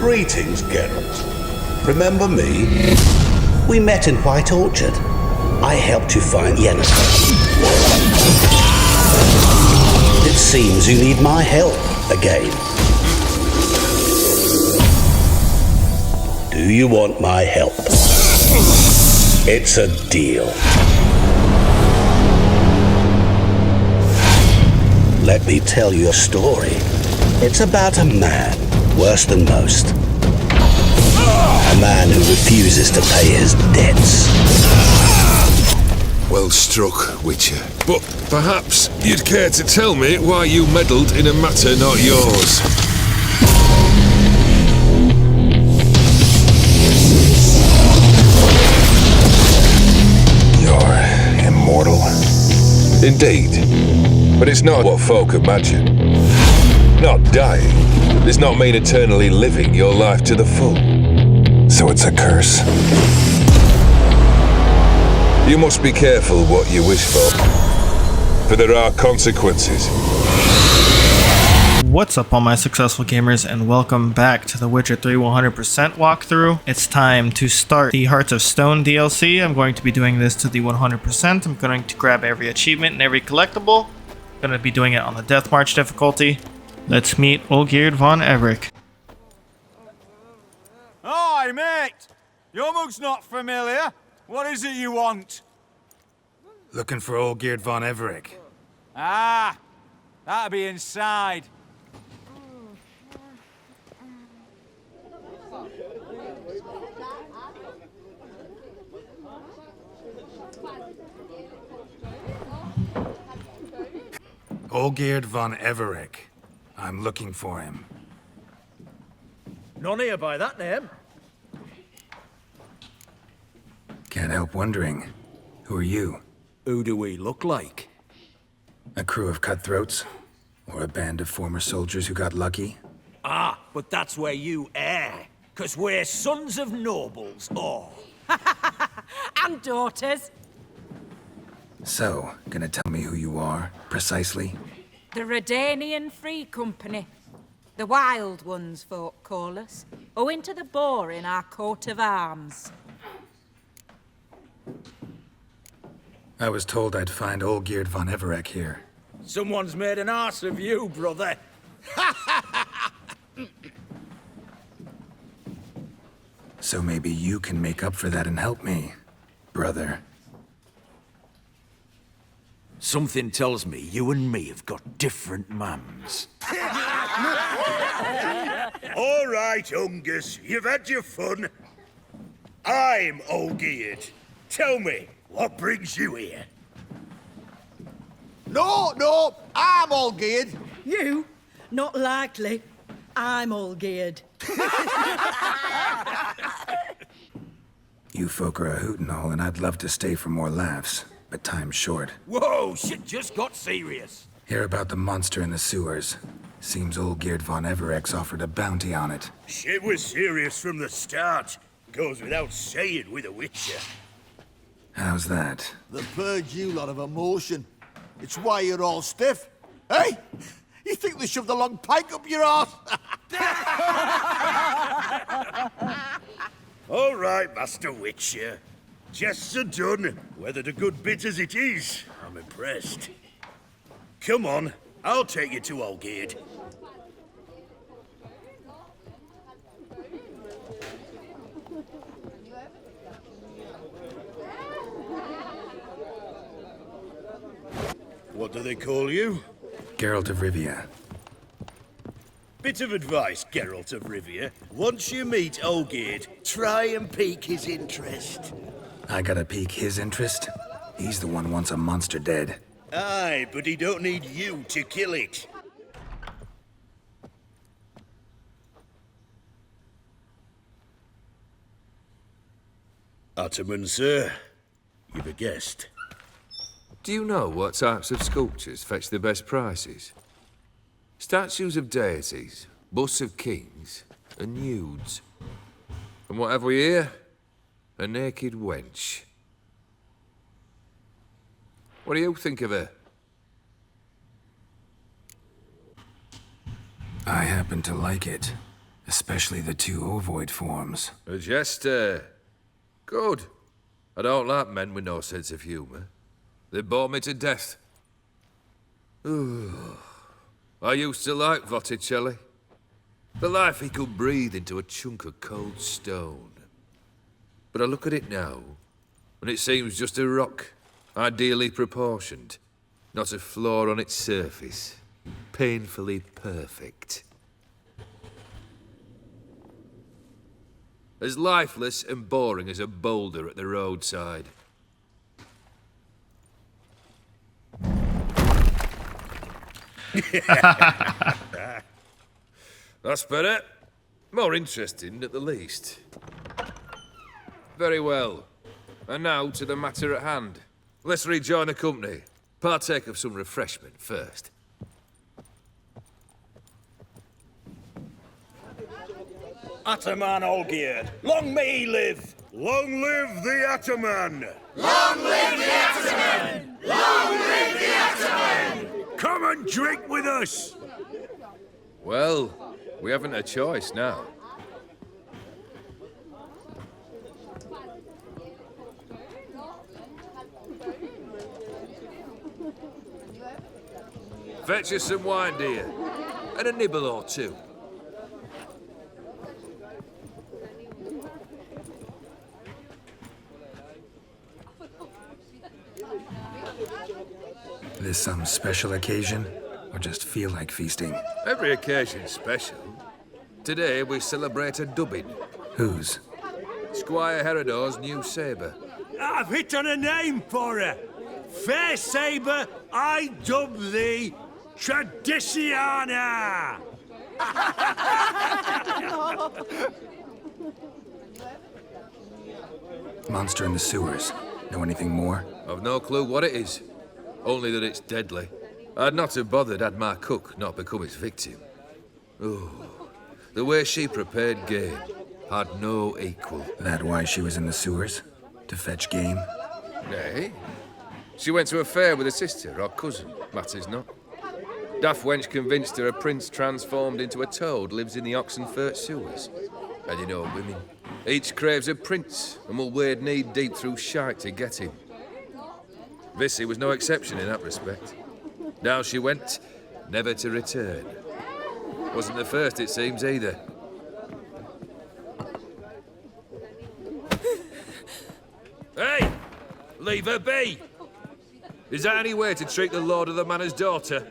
Greetings, Geralt. Remember me? We met in White Orchard. I helped you find Yennefer. It seems you need my help again. Do you want my help? It's a deal. Let me tell you a story. It's about a man, worse than most. A man who refuses to pay his debts. Well struck, Witcher. But perhaps you'd care to tell me why you meddled in a matter not yours. You're immortal? Indeed. But it's not what folk imagine. Not dying does not mean eternally living your life to the full. So it's a curse? You must be careful what you wish for there are consequences. What's up, all my successful gamers, and welcome back to the Witcher 3 100% walkthrough. It's time to start the Hearts of Stone DLC. I'm going to be doing this to the 100%. I'm going to grab every achievement and every collectible. I'm going to be doing it on the Death March difficulty. Let's meet Olgierd von Everec. Hi, mate! Your mug's not familiar. What is it you want? Looking for Olgierd von Everec. Ah, that'll be inside. Olgierd von Everec. I'm looking for him. None here by that name. Can't help wondering. Who are you? Who do we look like? A crew of cutthroats? Or a band of former soldiers who got lucky? Ah, but that's where you err. 'Cause we're sons of nobles, all. And daughters. So, gonna tell me who you are, precisely? The Redanian Free Company. The Wild Ones, folk call us. Owing to the boar in our coat of arms. I was told I'd find Olgierd von Everec here. Someone's made an arse of you, brother. So maybe you can make up for that and help me, brother. Something tells me you and me have got different mums. All right, Ungus, you've had your fun. I'm Olgierd. Tell me, what brings you here? No, I'm Olgierd. You? Not likely. I'm Olgierd. You folk are a hoot and all, and I'd love to stay for more laughs, but time's short. Whoa, shit just got serious. Hear about the monster in the sewers. Seems Olgierd von Everec's offered a bounty on it. Shit was serious from the start. Goes without saying with a Witcher. How's that? The purge you lot of emotion. It's why you're all stiff. Hey? You think they shoved a long pike up your arse? All right, Master Witcher. Jests are done. Whether the good bit as it is, I'm impressed. Come on, I'll take you to Olgierd. What do they call you? Geralt of Rivia. Bit of advice, Geralt of Rivia. Once you meet Olgierd, try and pique his interest. I gotta pique his interest? He's the one who wants a monster dead. Aye, but he don't need you to kill it. Ottoman, sir. You've a guest. Do you know what types of sculptures fetch the best prices? Statues of deities, busts of kings, and nudes. And what have we here? A naked wench. What do you think of her? I happen to like it. Especially the two ovoid forms. A jester. Good. I don't like men with no sense of humour. They bore me to death. Ooh. I used to like Botticelli. The life he could breathe into a chunk of cold stone. But I look at it now, and it seems just a rock, ideally proportioned. Not a flaw on its surface. Painfully perfect. As lifeless and boring as a boulder at the roadside. That's better. More interesting, at the least. Very well. And now to the matter at hand. Let's rejoin the company. Partake of some refreshment first. Ataman Olgierd, long may he live! Long live the Ataman! Long live the Ataman! Long live the Ataman! Come and drink with us! Well, we haven't a choice now. Fetch us some wine, dear. And a nibble or two. This some special occasion? Or just feel like feasting? Every occasion's special. Today we celebrate a dubbing. Whose? Squire Herodor's new sabre. I've hit on a name for her. Fair sabre, I dub thee Tradiciana! Monster in the sewers. Know anything more? I've no clue what it is. Only that it's deadly. I'd not have bothered had my cook not become its victim. Oh, the way she prepared game had no equal. That why she was in the sewers? To fetch game? Nay. She went to a fair with a sister or cousin, matters not. Daft wench convinced her a prince transformed into a toad lives in the Oxenfurt Sewers. And you know women. Each craves a prince and will wade knee-deep through shite to get him. Vissy was no exception in that respect. Down she went, never to return. Wasn't the first, it seems, either. Hey! Leave her be! Is that any way to treat the lord of the manor's daughter?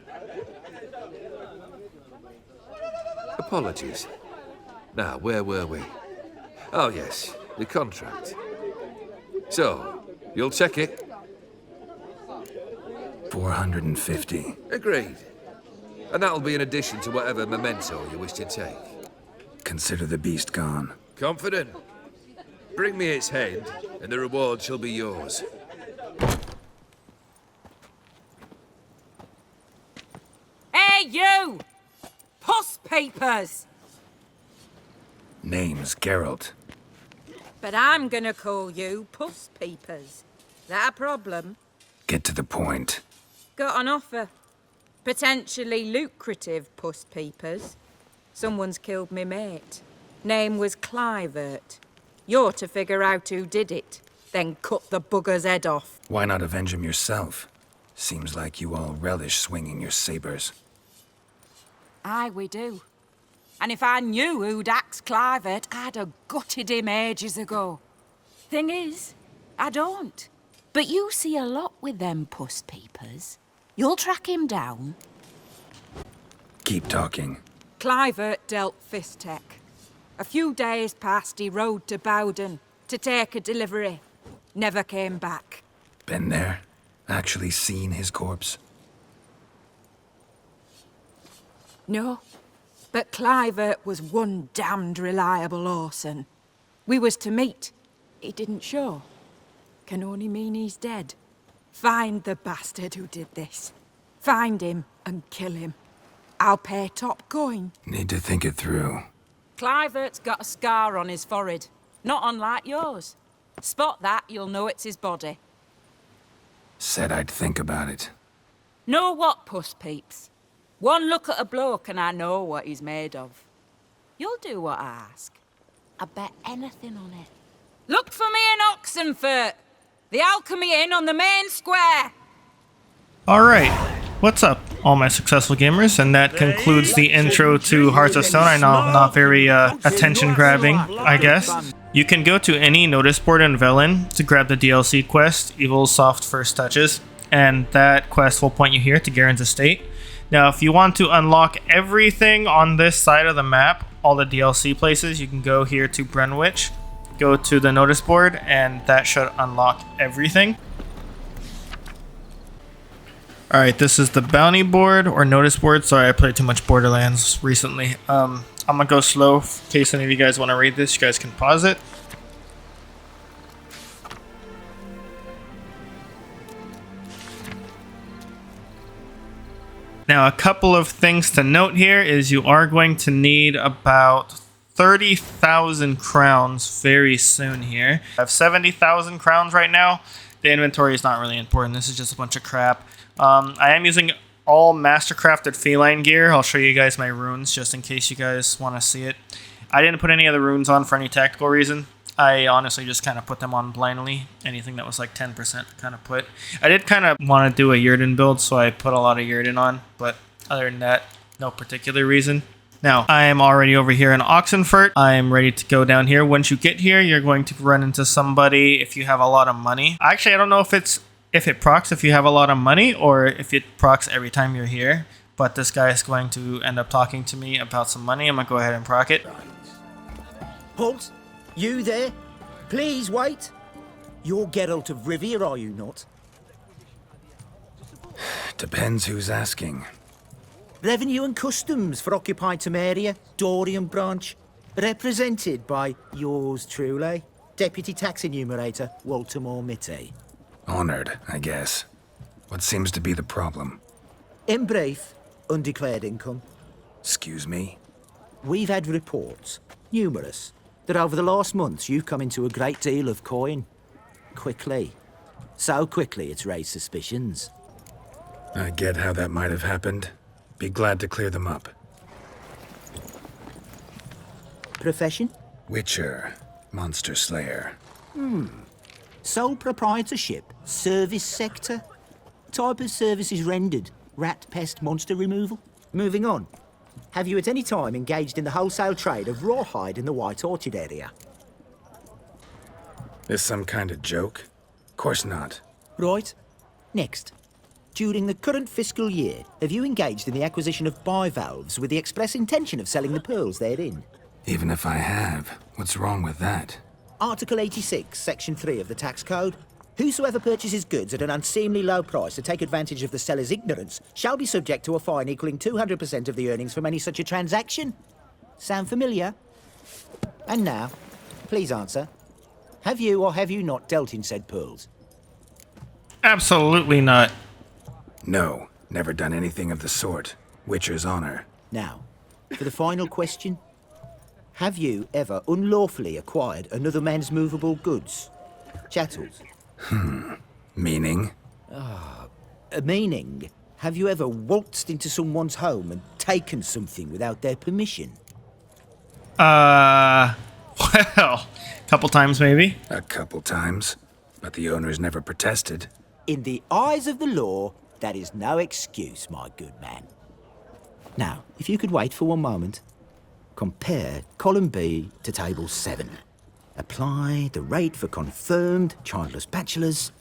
Apologies. Now, where were we? Oh, yes, the contract. So, you'll check it? 450. Agreed. And that'll be in addition to whatever memento you wish to take. Consider the beast gone. Confident? Bring me its head, and the reward shall be yours. Hey, you! Puss papers! Name's Geralt. But I'm gonna call you Puss Peepers. That a problem? Get to the point. Got an offer. Potentially lucrative Puss Peepers. Someone's killed me mate. Name was Clivert. You're to figure out who did it, then cut the bugger's head off. Why not avenge him yourself? Seems like you all relish swinging your sabers. Aye, we do. And if I knew who'd axed Clivert, I'd have gutted him ages ago. Thing is, I don't. But you see a lot with them Puss Peepers. You'll track him down. Keep talking. Clivert dealt Fistech. A few days past, he rode to Bowden to take a delivery. Never came back. Been there? Actually seen his corpse? No. But Clivert was one damned reliable horseman. We was to meet. He didn't show. Can only mean he's dead. Find the bastard who did this. Find him and kill him. I'll pay top coin. Need to think it through. Clivert's got a scar on his forehead. Not unlike yours. Spot that, you'll know it's his body. Said I'd think about it. Know what, Puss Peeps? One look at a bloke and I know what he's made of. You'll do what I ask. I bet anything on it. Look for me in Oxenfurt! The Alchemy Inn on the main square! Alright, what's up, all my successful gamers? And that concludes the intro to Hearts of Stone. I know I'm not very attention-grabbing, I guess. You can go to any notice board in Velen to grab the DLC quest, Evil's Soft First Touches, and that quest will point you here to Garin's Estate. Now, if you want to unlock everything on this side of the map, all the DLC places, you can go here to Brunwich, go to the notice board, and that should unlock everything. Alright, this is the bounty board, or notice board. Sorry, I played too much Borderlands recently. I'm gonna go slow in case any of you guys want to read this. You guys can pause it. Now, a couple of things to note here is you are going to need about 30,000 crowns very soon here. I have 70,000 crowns right now. The inventory is not really important. This is just a bunch of crap. I am using all mastercrafted feline gear. I'll show you guys my runes just in case you guys want to see it. I didn't put any of the runes on for any tactical reason. I honestly just kind of put them on blindly. Anything that was like 10% kind of put. I did kind of want to do a Yrden build, so I put a lot of Yrden on. But other than that, no particular reason. Now, I am already over here in Oxenfurt. I am ready to go down here. Once you get here, you're going to run into somebody if you have a lot of money. Actually, I don't know if it procs if you have a lot of money or if it procs every time you're here. But this guy is going to end up talking to me about some money. I'm going to go ahead and proc it. Halt! You there? Please wait. You're Geralt of Rivia, are you not? Depends who's asking. Revenue and Customs for occupied Temeria, Dorian branch, represented by yours truly, Deputy Tax Enumerator Walter Mitte. Honored, I guess. What seems to be the problem? In brief, undeclared income. Excuse me? We've had reports, numerous, that over the last months you've come into a great deal of coin. Quickly. So quickly it's raised suspicions. I get how that might have happened. Be glad to clear them up. Profession? Witcher. Monster Slayer. Sole proprietorship? Service sector? Type of services rendered? Rat, pest, monster removal? Moving on. Have you at any time engaged in the wholesale trade of rawhide in the White Orchard area? This some kind of joke? Of course not. Right. Next. During the current fiscal year, have you engaged in the acquisition of bivalves with the express intention of selling the pearls therein? Even if I have, what's wrong with that? Article 86, Section 3 of the Tax Code. Whosoever purchases goods at an unseemly low price to take advantage of the seller's ignorance shall be subject to a fine equaling 200% of the earnings from any such a transaction. Sound familiar? And now, please answer. Have you or have you not dealt in said pearls? Absolutely not. No, never done anything of the sort. Witcher's honor. Now, for the final question. Have you ever unlawfully acquired another man's movable goods? Chattels. Meaning? Meaning, have you ever waltzed into someone's home and taken something without their permission? Well, a couple times maybe. A couple times. But the owners never protested. In the eyes of the law, that is no excuse, my good man. Now, if you could wait for one moment. Compare column B to table 7. Apply the rate for confirmed childless bachelors,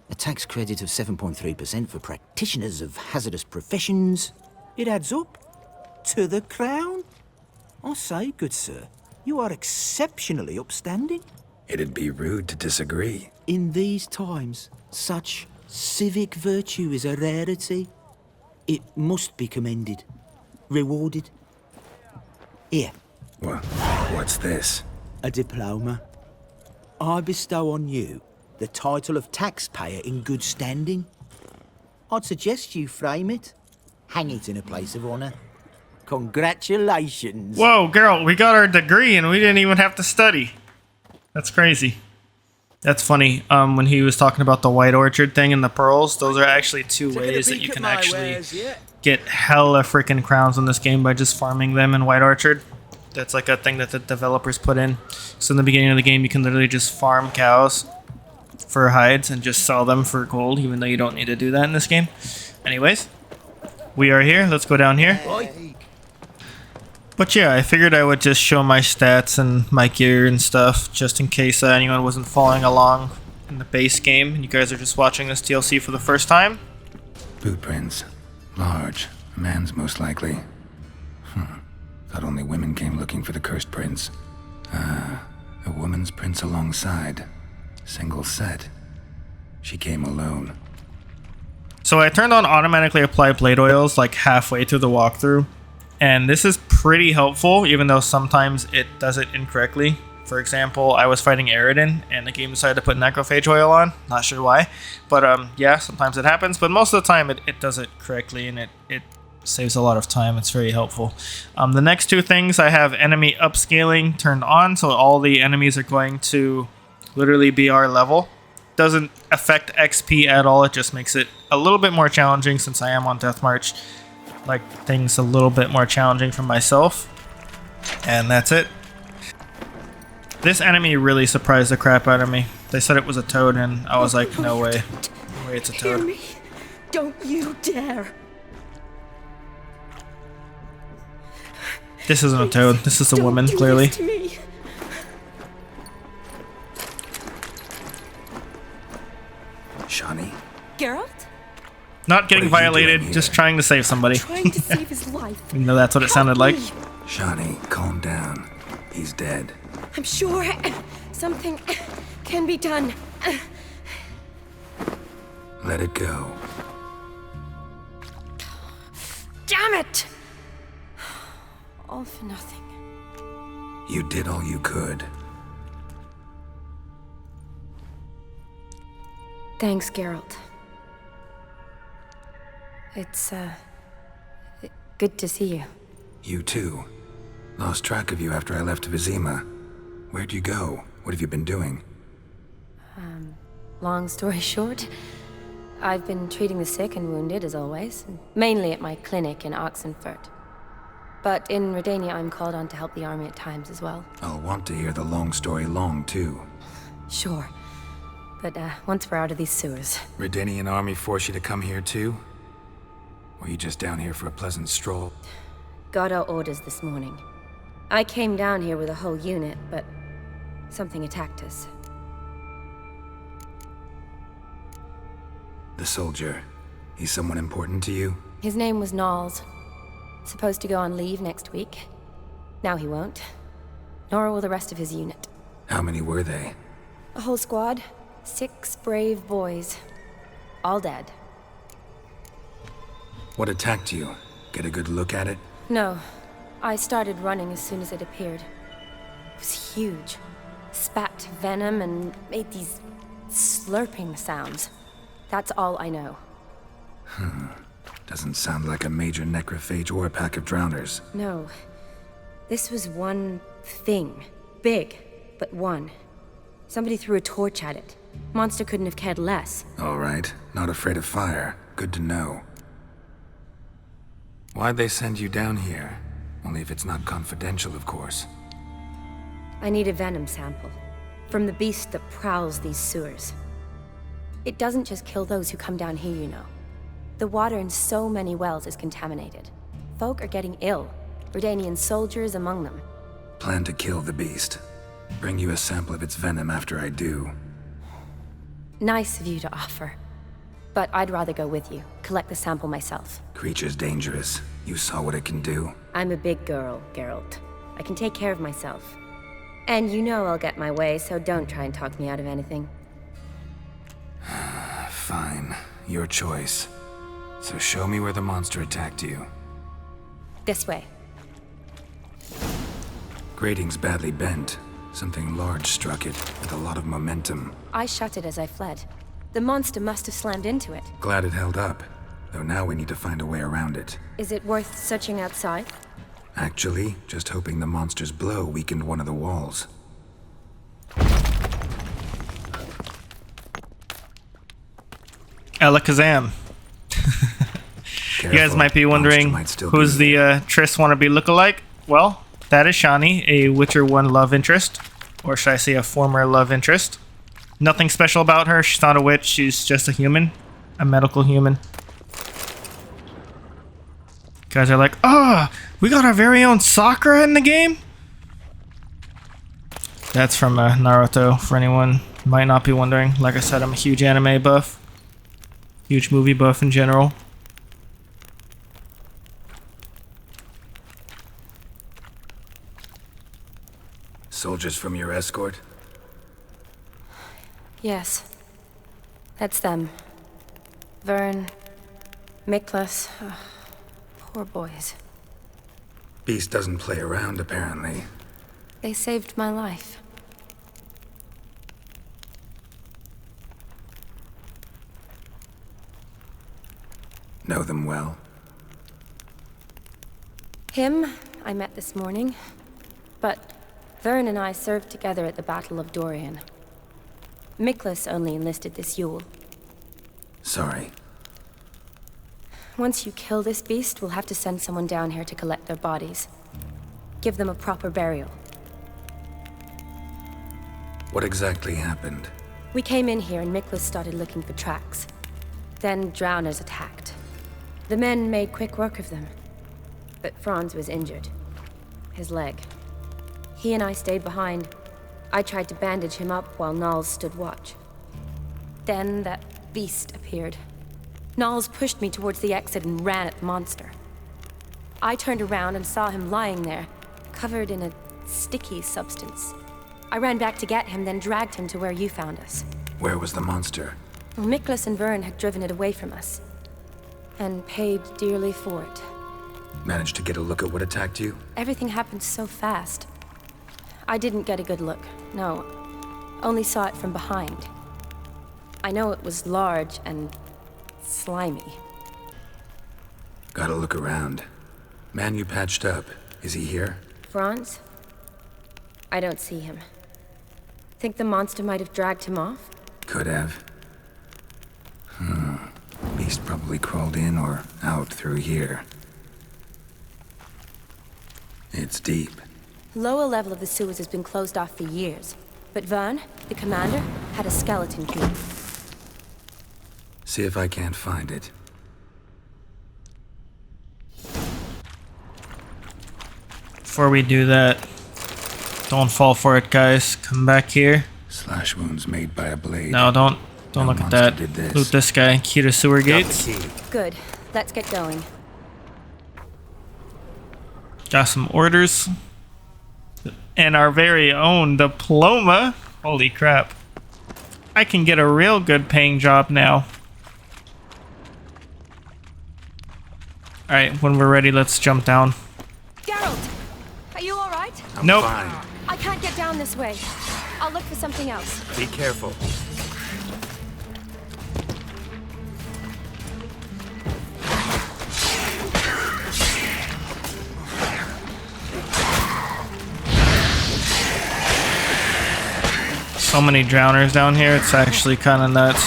a tax credit of 7.3% for practitioners of hazardous professions. It adds up to the crown. I say, good sir, you are exceptionally upstanding. It'd be rude to disagree. In these times, such civic virtue is a rarity. It must be commended, rewarded. Here. What's this? A diploma. I bestow on you the title of taxpayer in good standing. I'd suggest you frame it, hang it in a place of honour. Congratulations. Whoa, girl, we got our degree and we didn't even have to study. That's crazy. That's funny. When he was talking about the White Orchard thing and the pearls, those are actually two ways that you can actually get hella freaking crowns in this game by just farming them in White Orchard. That's like a thing that the developers put in. So in the beginning of the game, you can literally just farm cows for hides and just sell them for gold, even though you don't need to do that in this game. Anyways, we are here. Let's go down here. But yeah, I figured I would just show my stats and my gear and stuff, just in case anyone wasn't following along in the base game and you guys are just watching this DLC for the first time. Boot prints. Large. A man's most likely. Thought only women came looking for the cursed prints. A woman's prints alongside. Single set. She came alone. So I turned on automatically apply blade oils like halfway through the walkthrough. And this is pretty helpful, even though sometimes it does it incorrectly. For example, I was fighting Aridin, and the game decided to put necrophage oil on. Not sure why. But yeah, sometimes it happens. But most of the time, it does it correctly, and it saves a lot of time. It's very helpful. The next two things, I have enemy upscaling turned on, so all the enemies are going to literally be our level. Doesn't affect XP at all. It just makes it a little bit more challenging since I am on Death March. Like things a little bit more challenging for myself. And that's it. This enemy really surprised the crap out of me. They said it was a toad and I was like, no way. No way it's a toad. Hear me. Don't you dare. This isn't a toad. This is a woman, Don't do clearly. this to me. Shani? Geralt? Not getting What are you doing violated, here? just trying to save somebody. Trying to save his life. You know that's what it sounded like. Shani, calm down. He's dead. I'm sure something can be done. Let it go. Damn it! All for nothing. You did all you could. Thanks, Geralt. It's, good to see you. You too. Lost track of you after I left Vizima. Where'd you go? What have you been doing? Long story short, I've been treating the sick and wounded, as always, mainly at my clinic in Oxenfurt. But in Redania, I'm called on to help the army at times as well. I'll want to hear the long story long, too. Sure. But, once we're out of these sewers. Redanian army forced you to come here, too? Or you just down here for a pleasant stroll? Got our orders this morning. I came down here with a whole unit, but something attacked us. The soldier. He's someone important to you? His name was Knowles. Supposed to go on leave next week. Now he won't. Nor will the rest of his unit. How many were they? A whole squad. 6 brave boys. All dead. What attacked you? Get a good look at it? No. I started running as soon as it appeared. It was huge. Spat venom and made these slurping sounds. That's all I know. Doesn't sound like a major necrophage or a pack of drowners. No. This was one thing. Big, but one. Somebody threw a torch at it. Monster couldn't have cared less. All right. Not afraid of fire. Good to know. Why'd they send you down here? Only if it's not confidential, of course. I need a venom sample. From the beast that prowls these sewers. It doesn't just kill those who come down here, you know. The water in so many wells is contaminated. Folk are getting ill. Redanian soldiers among them. Plan to kill the beast. Bring you a sample of its venom after I do. Nice of you to offer. But I'd rather go with you. Collect the sample myself. Creature's dangerous. You saw what it can do. I'm a big girl, Geralt. I can take care of myself. And you know I'll get my way, so don't try and talk me out of anything. Fine. Your choice. So show me where the monster attacked you. This way. Grating's badly bent. Something large struck it, with a lot of momentum. I shut it as I fled. The monster must have slammed into it. Glad it held up. Though now we need to find a way around it. Is it worth searching outside? Actually, just hoping the monster's blow weakened one of the walls. Alakazam. You guys might be wondering who's the Triss wannabe lookalike. Well, That is Shani, a Witcher 1 love interest. Or should I say a former love interest. Nothing special about her. She's not a witch. She's just a human. A medical human. Guys are like, oh, we got our very own Sakura in the game? That's from Naruto, for anyone who might not be wondering. Like I said, I'm a huge anime buff. Huge movie buff in general. Soldiers from your escort? Yes. That's them. Vern, Miklas. Poor boys. Beast doesn't play around, apparently. They saved my life. Know them well? Him, I met this morning. But Vern and I served together at the Battle of Dorian. Miklas only enlisted this Yule. Sorry. Once you kill this beast, we'll have to send someone down here to collect their bodies. Give them a proper burial. What exactly happened? We came in here and Miklas started looking for tracks. Then drowners attacked. The men made quick work of them. But Franz was injured. His leg. He and I stayed behind. I tried to bandage him up while Nals stood watch. Then that beast appeared. Nals pushed me towards the exit and ran at the monster. I turned around and saw him lying there, covered in a sticky substance. I ran back to get him, then dragged him to where you found us. Where was the monster? Well, Miklas and Vern had driven it away from us. And paid dearly for it. Managed to get a look at what attacked you? Everything happened so fast. I didn't get a good look, no. Only saw it from behind. I know it was large and slimy. Gotta look around. Man you patched up, is he here? Franz? I don't see him. Think the monster might have dragged him off? Could have. Beast probably crawled in or out through here. It's deep. Lower level of the sewers has been closed off for years. But Vern, the commander, had a skeleton key. See if I can't find it. Before we do that, don't fall for it, guys. Come back here. Slash wounds made by a blade. No, don't look at that. Loot this guy. Key to sewer gates. Good. Let's get going. Got some orders. And our very own diploma. Holy crap. I can get a real good paying job now. Alright, when we're ready, let's jump down. Geralt! Are you alright? Nope. Fine. I can't get down this way. I'll look for something else. Be careful. So many drowners down here, it's actually kind of nuts.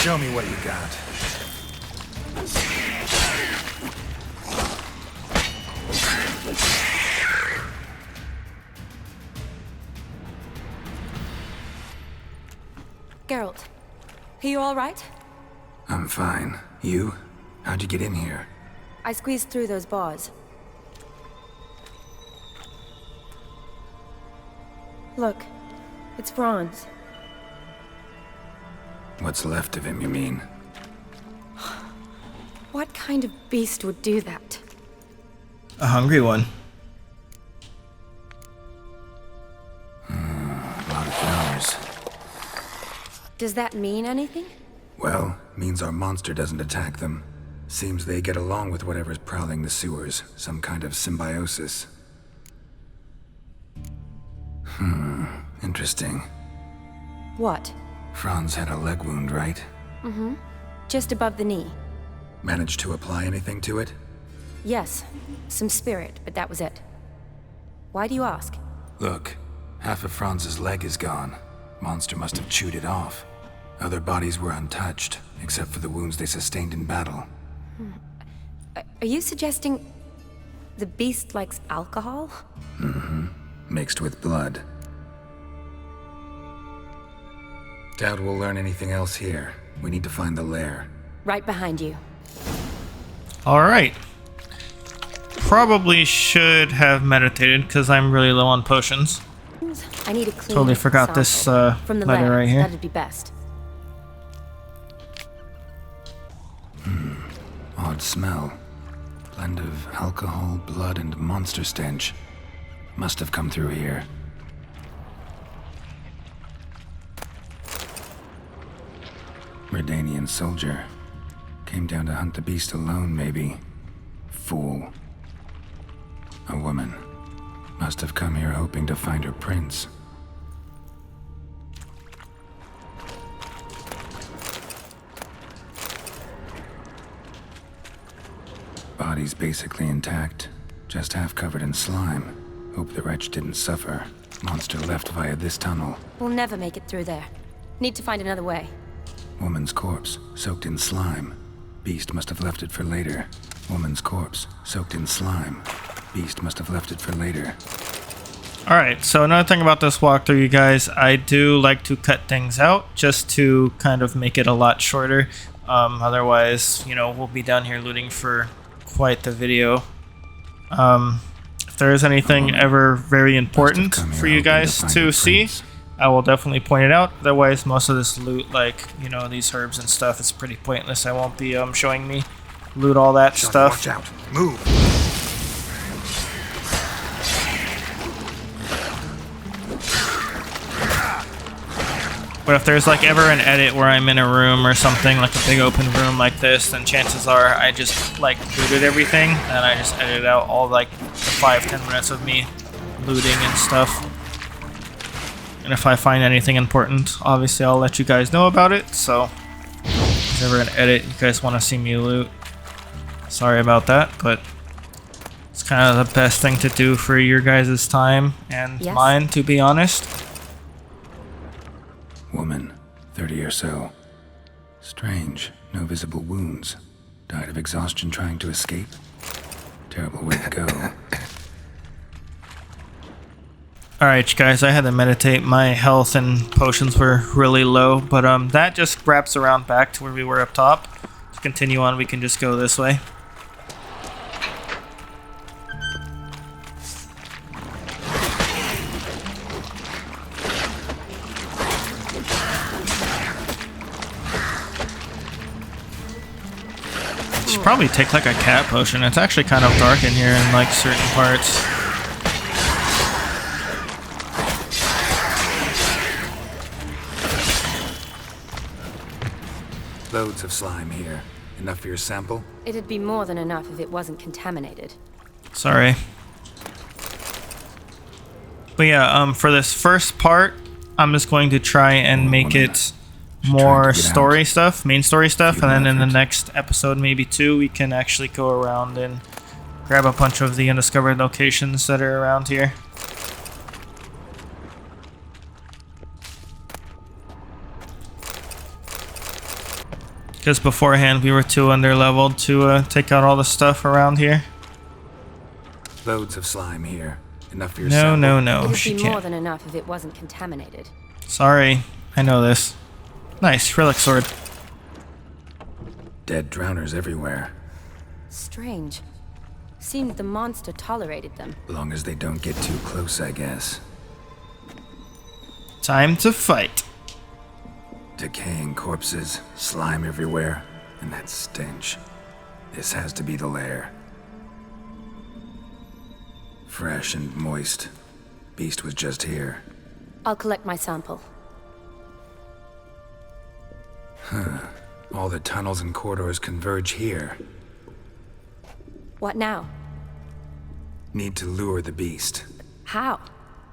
Show me what you got. Geralt, are you alright? I'm fine. You? How'd you get in here? I squeezed through those bars. Look, it's Franz. What's left of him, you mean? What kind of beast would do that? A hungry one. A lot of flowers. Does that mean anything? Well, means our monster doesn't attack them. Seems they get along with whatever's prowling the sewers. Some kind of symbiosis. Interesting. What? Franz had a leg wound, right? Just above the knee. Managed to apply anything to it? Yes, some spirit, but that was it. Why do you ask? Look, half of Franz's leg is gone. Monster must have chewed it off. Other bodies were untouched, except for the wounds they sustained in battle. Are you suggesting the beast likes alcohol? Mm-hmm. Mixed with blood. Doubt we'll learn anything else here. We need to find the lair. Right behind you. Alright. Probably should have meditated, because I'm really low on potions. I need a clean Totally forgot sample. this From the letter lair, right here. That'd be best. Odd smell. Blend of alcohol, blood, and monster stench. Must have come through here. Redanian soldier. Came down to hunt the beast alone, maybe. Fool. A woman. Must have come here hoping to find her prince. Body's basically intact, just half covered in slime. Hope the wretch didn't suffer. Monster left via this tunnel. We'll never make it through there. Need to find another way. Woman's corpse, soaked in slime. Beast must have left it for later. Woman's corpse, soaked in slime. Beast must have left it for later. Alright, so another thing about this walkthrough, you guys, I do like to cut things out just to kind of make it a lot shorter. Otherwise, you know, we'll be down here looting for quite the video. If there is anything ever very important for you guys to see, I will definitely point it out. Otherwise, most of this loot, like, you know, these herbs and stuff, is pretty pointless. I won't be showing me loot all that stuff. Watch out. Move. But if there's like ever an edit where I'm in a room or something, like a big open room like this, then chances are I just like looted everything and I just edited out all like the 5-10 minutes of me looting and stuff. And if I find anything important, obviously I'll let you guys know about it. So if there's ever an edit you guys want to see me loot, sorry about that, but it's kind of the best thing to do for your guys' time and mine, to be honest. Woman, 30 or so. Strange, no visible wounds. Died of exhaustion trying to escape. Terrible way to go. Alright, you guys, I had to meditate. My health and potions were really low, but that just wraps around back to where we were up top. To continue on, we can just go this way. Should probably take like a cat potion. It's actually kind of dark in here in like certain parts. Loads of slime here. Enough for your sample? It'd be more than enough if it wasn't contaminated. Sorry. But yeah, for this first part, I'm just going to try and make it more story stuff, main story stuff, and then in the next episode, maybe 2, we can actually go around and grab a bunch of the undiscovered locations that are around here. Because beforehand, we were too underleveled to take out all the stuff around here. Loads of slime here. Enough for your No, sample? no, no. It'd She be more can't. than enough if it wasn't contaminated. Sorry, I know this. Nice, relic sword. Dead drowners everywhere. Strange. Seemed the monster tolerated them. Long as they don't get too close, I guess. Time to fight. Decaying corpses, slime everywhere, and that stench. This has to be the lair. Fresh and moist. Beast was just here. I'll collect my sample. All the tunnels and corridors converge here. What now? Need to lure the beast. How?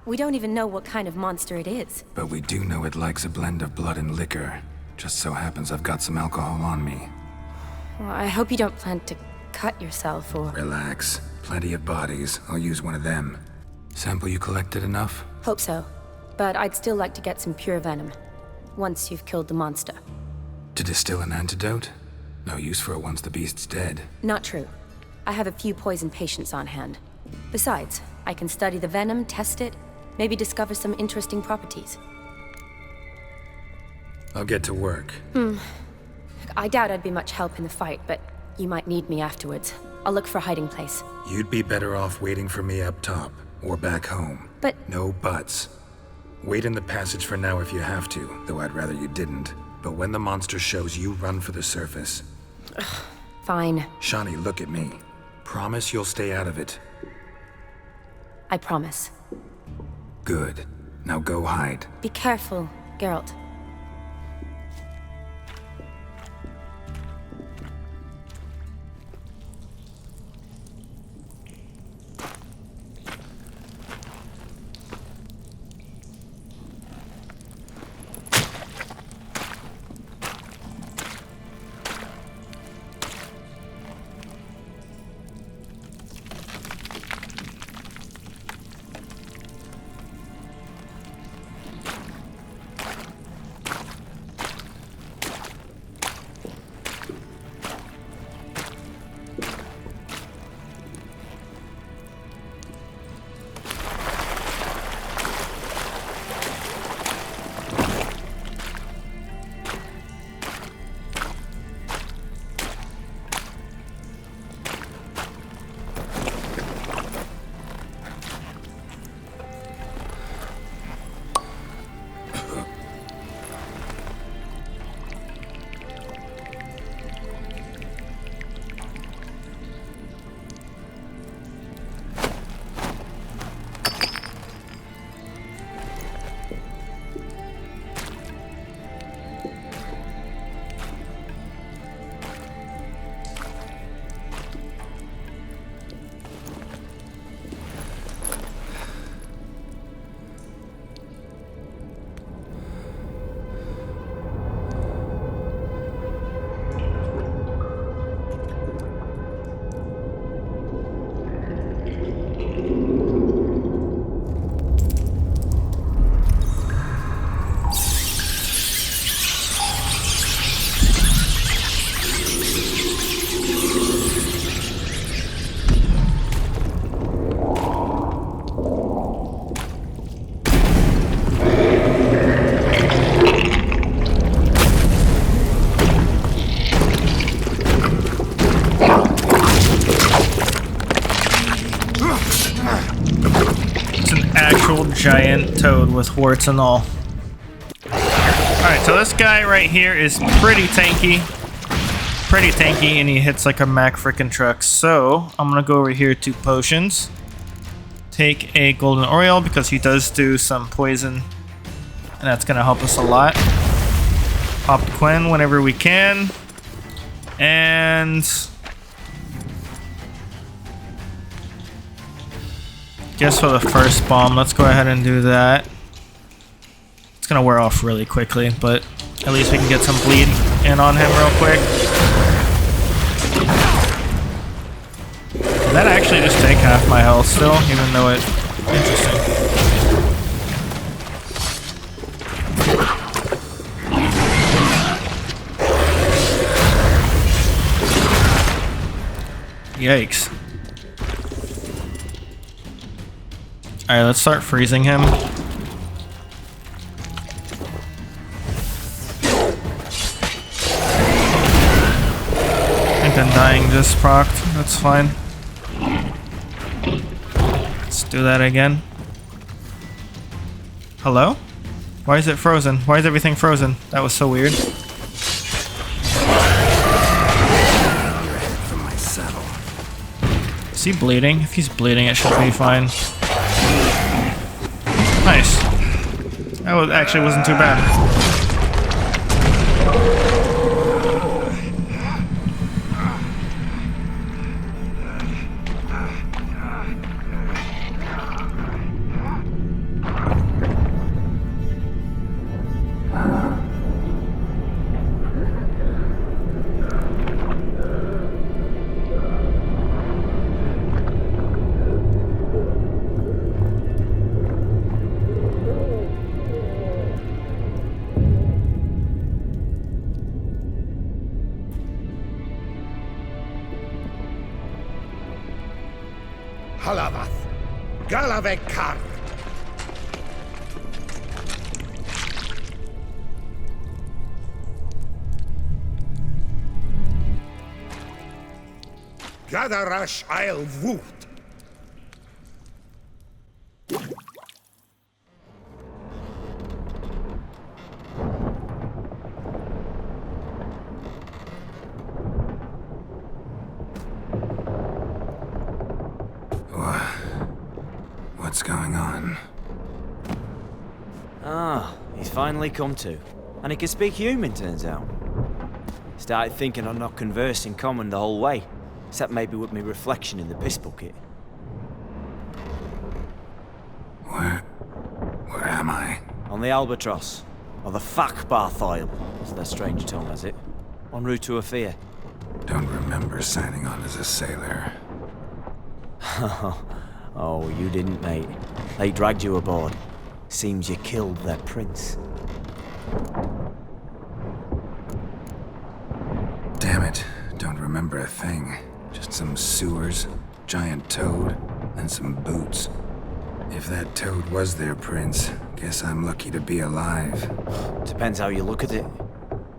We don't even know what kind of monster it is. But we do know it likes a blend of blood and liquor. Just so happens I've got some alcohol on me. Well, I hope you don't plan to cut yourself or... Relax. Plenty of bodies. I'll use one of them. Sample you collected enough? Hope so. But I'd still like to get some pure venom. Once you've killed the monster. To distill an antidote? No use for it once the beast's dead. Not true. I have a few poison patients on hand. Besides, I can study the venom, test it, maybe discover some interesting properties. I'll get to work. I doubt I'd be much help in the fight, but you might need me afterwards. I'll look for a hiding place. You'd be better off waiting for me up top, or back home. But... No buts. Wait in the passage for now if you have to, though I'd rather you didn't. But when the monster shows, you run for the surface. Fine. Shani, look at me. Promise you'll stay out of it. I promise. Good. Now go hide. Be careful, Geralt. Giant toad with warts and all. Alright, so this guy right here is pretty tanky. And he hits like a Mack frickin' truck. So, I'm gonna go over here to potions. Take a golden oriole because he does do some poison. And that's gonna help us a lot. Pop Quen whenever we can. And... guess for the first bomb, let's go ahead and do that. It's gonna wear off really quickly, but at least we can get some bleed in on him real quick. Did that actually just take half my health still, even though it... Interesting. Yikes. Alright, let's start freezing him. I think Undying just procced. That's fine. Let's do that again. Hello? Why is it frozen? Why is everything frozen? That was so weird. Is he bleeding? If he's bleeding, it should be fine. Nice. That actually wasn't too bad. Galavekar. Gadarash Isle Wood. What's going on? Ah, he's finally come to. And he can speak human, turns out. Started thinking I'd not conversed in common the whole way. Except maybe with me reflection in the piss bucket. Where am I? On the Albatross. Or the Fakbarth Isle, as their strange tongue has it. En route to Ophir. Don't remember signing on as a sailor. Oh, you didn't, mate. They dragged you aboard. Seems you killed their prince. Damn it, don't remember a thing. Just some sewers, giant toad, and some boots. If that toad was their prince, guess I'm lucky to be alive. Depends how you look at it.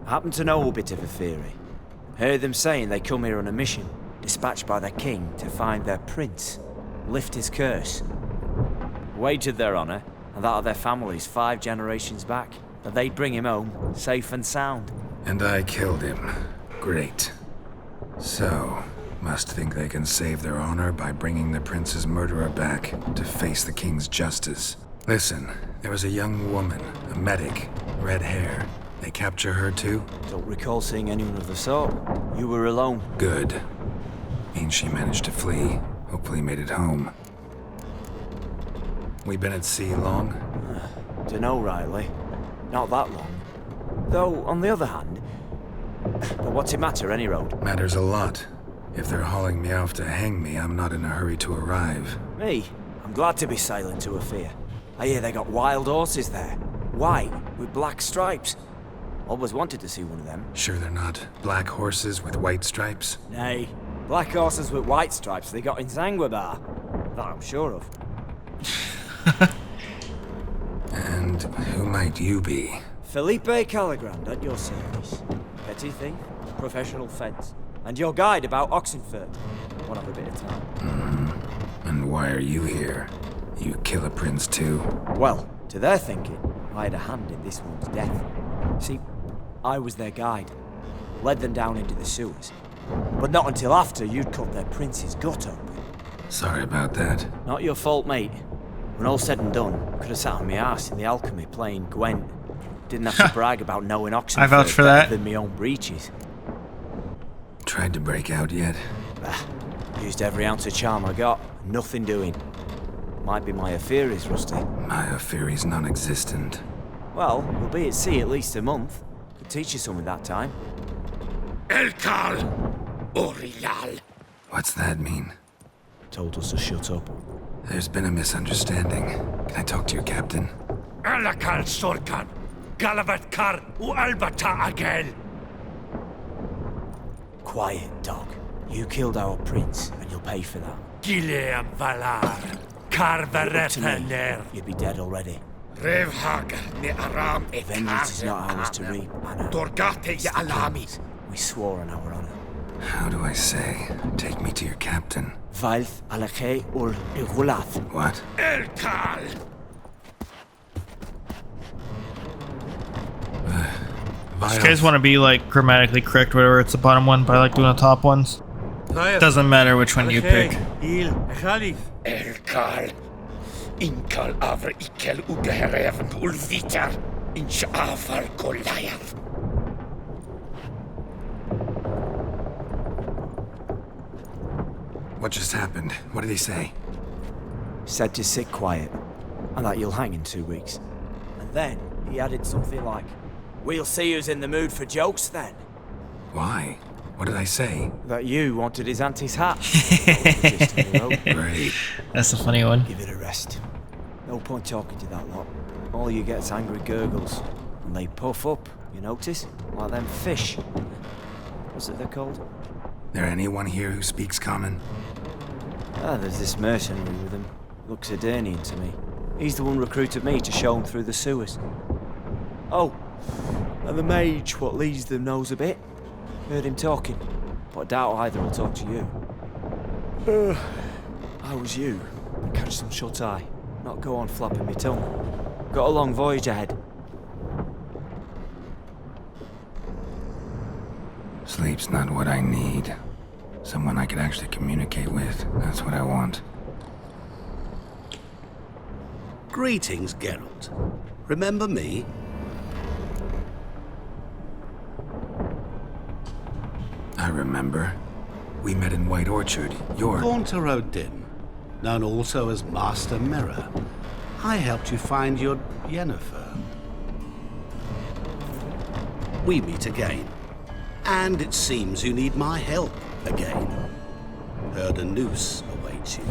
I happen to know a bit of a theory. Heard them saying they come here on a mission, dispatched by their king to find their prince, lift his curse. Wagered their honor, and that of their families 5 generations back, that they'd bring him home, safe and sound. And I killed him. Great. So, must think they can save their honor by bringing the prince's murderer back to face the king's justice. Listen, there was a young woman, a medic, red hair. They capture her too? Don't recall seeing anyone of the sort. You were alone. Good. Means she managed to flee. Hopefully made it home. We been at sea long? Dunno rightly. Not that long. Though, on the other hand... But what's it matter, any road? Matters a lot. If they're hauling me off to hang me, I'm not in a hurry to arrive. Me? I'm glad to be sailing to Ophir. I hear they got wild horses there. White, with black stripes. Always wanted to see one of them. Sure they're not black horses with white stripes? Nay. Black horses with white stripes they got in Zangwabar. That I'm sure of. And who might you be? Felipe Caligrand at your service. Petty thief, professional fence, and your guide about Oxenfurt. Won't have a bit of time. And why are you here? You kill a prince too? Well, to their thinking, I had a hand in this one's death. See, I was their guide. Led them down into the sewers. But not until after you'd cut their prince's gut open. Sorry about that. Not your fault, mate. When all said and done, could have sat on my arse in the alchemy playing Gwent. Didn't have to brag about knowing Oxenfurt I vouch for that. than my own breeches. Tried to break out yet? Used every ounce of charm I got. Nothing doing. Might be my affair is rusty. My affair is non-existent. Well, we'll be at sea at least a month. Could teach you something that time. Elkal Orial. What's that mean? Told us to shut up. There's been a misunderstanding. Can I talk to your captain? Alakal Sorkan. Galavatkar u Albata Agel. Quiet, dog. You killed our prince, and you'll pay for that. Gileam Valar. Carverethener. You'd be dead already. Revhag ne Aram e Vengeance is not ours to reap, Anna. Dorgate ya Alami. We swore on our honor. How do I say? Take me to your captain. Vailth alakhe ul igulath. What? Elkal. You guys want to be like grammatically correct, whether it's the bottom one by like doing the top ones. Doesn't matter which one you pick. Elkal. Inkal Avr Ikel Ugehereven Ulviter. Inch Afal Goliath. What just happened? What did he say? Said to sit quiet, and that you'll hang in 2 weeks. And then he added something like, "We'll see who's in the mood for jokes then." Why? What did I say? That you wanted his auntie's hat. Great. That's a funny one. Give it a rest. No point talking to that lot. All you get is angry gurgles. And they puff up, you notice? Like them fish. What's it they're called? There anyone here who speaks common? Ah, there's this mercenary with him. Looks Edirnian to me. He's the one recruited me to show him through the sewers. Oh, and the mage what leads them knows a bit. Heard him talking, but I doubt either will talk to you. How was you? Catch some shut-eye, not go on flapping my tongue. Got a long voyage ahead. Sleep's not what I need. Someone I could actually communicate with. That's what I want. Greetings, Geralt. Remember me? I remember. We met in White Orchard. You're... Gaunter O'Dim, known also as Master Mirror. I helped you find your Yennefer. We meet again. And it seems you need my help again. Heard a noose awaits you.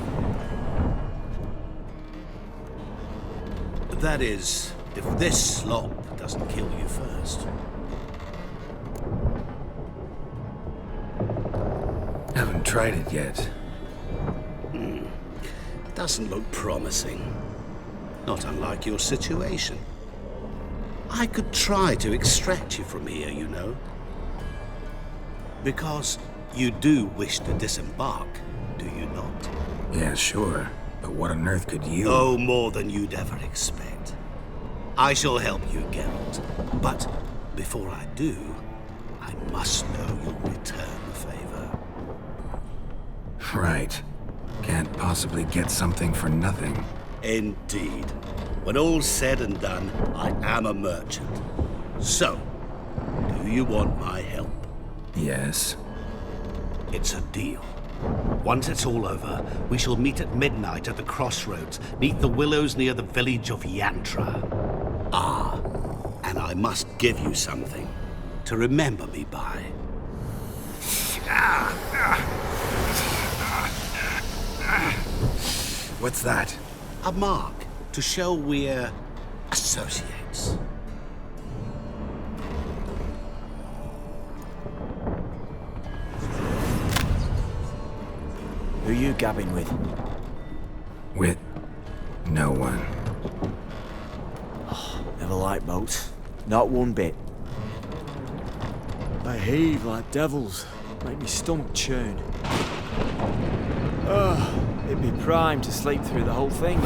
That is, if this slop doesn't kill you first. Haven't tried it yet. Doesn't look promising. Not unlike your situation. I could try to extract you from here, you know. Because you do wish to disembark, do you not? Yeah, sure. But what on earth could you... Oh, more than you'd ever expect. I shall help you, Geralt. But before I do, I must know you'll return the favor. Right. Can't possibly get something for nothing. Indeed. When all's said and done, I am a merchant. So, do you want my help? Yes. It's a deal. Once it's all over, we shall meet at midnight at the crossroads, neath the willows near the village of Yantra. Ah, and I must give you something to remember me by. What's that? A mark to show we're associates. Who you gabbing with? With no one. Never liked boats. Not one bit. They heave like devils. Make me stomach churn. It'd be prime to sleep through the whole thing.